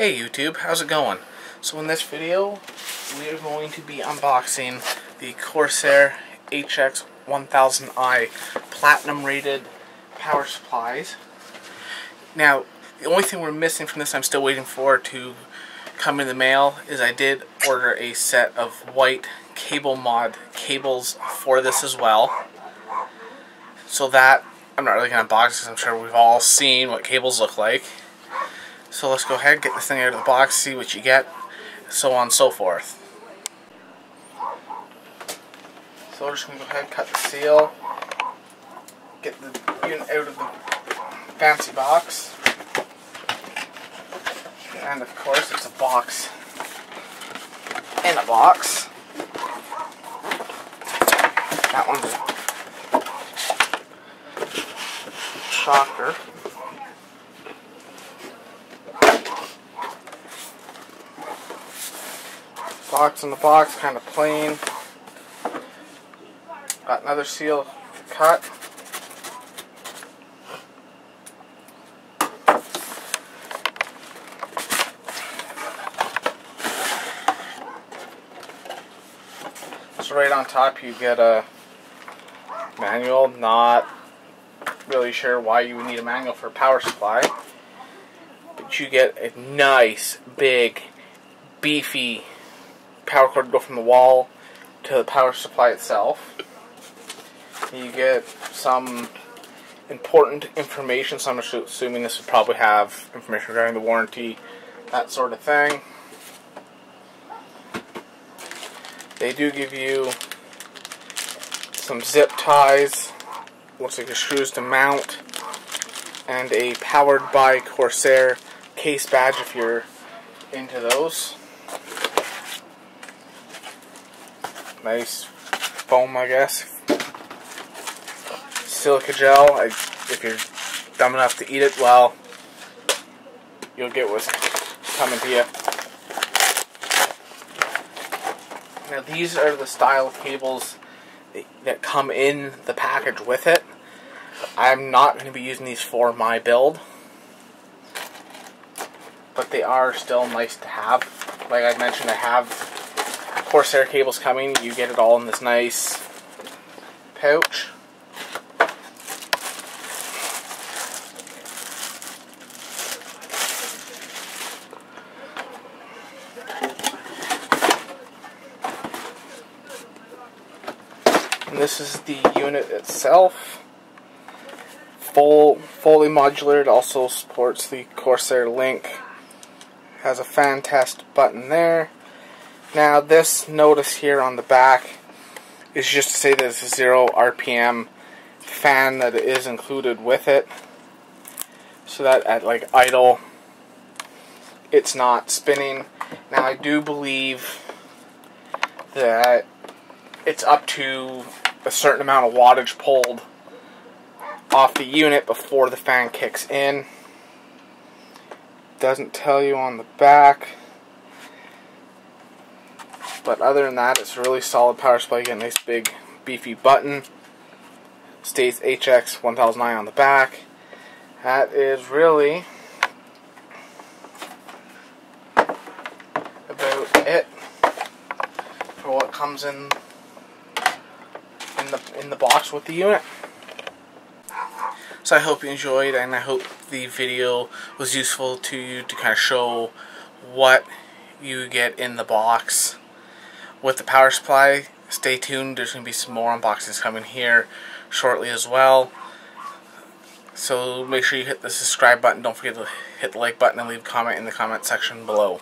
Hey YouTube, how's it going? So in this video, we are going to be unboxing the Corsair HX1000i Platinum rated power supplies. Now, the only thing we're missing from this, I'm still waiting for to come in the mail, is I did order a set of white cable mod cables for this as well. So that, I'm not really going to unbox because I'm sure we've all seen what cables look like. So let's go ahead, get this thing out of the box, see what you get, so on and so forth. So we're just going to go ahead and cut the seal, get the unit out of the fancy box, and of course it's a box in a box. That one's a shocker. Box in the box, kind of plain. Got another seal cut. So right on top you get a manual. Not really sure why you would need a manual for a power supply, but you get a nice, big, beefy power cord to go from the wall to the power supply itself. You get some important information, so I'm assuming this would probably have information regarding the warranty, that sort of thing. They do give you some zip ties, looks like the screws to mount, and a powered by Corsair case badge if you're into those. Nice foam, I guess. Silica gel. If you're dumb enough to eat it, well, you'll get what's coming to you. Now these are the style of cables that come in the package with it. I'm not going to be using these for my build, but they are still nice to have. Like I mentioned, I have Corsair cables coming. You get it all in this nice pouch. And this is the unit itself. Fully modular. It also supports the Corsair link. Has a fan test button there. Now this notice here on the back is just to say that it's a 0 RPM fan that is included with it, so that at like idle it's not spinning. Now I do believe that it's up to a certain amount of wattage pulled off the unit before the fan kicks in. Doesn't tell you on the back. But other than that, it's a really solid power supply. You get a nice big beefy button. States HX1000i on the back. That is really about it for what comes in the box with the unit. So I hope you enjoyed, and I hope the video was useful to you to kind of show what you get in the box with the power supply. Stay tuned, there's going to be some more unboxings coming here shortly as well. So make sure you hit the subscribe button, don't forget to hit the like button and leave a comment in the comment section below.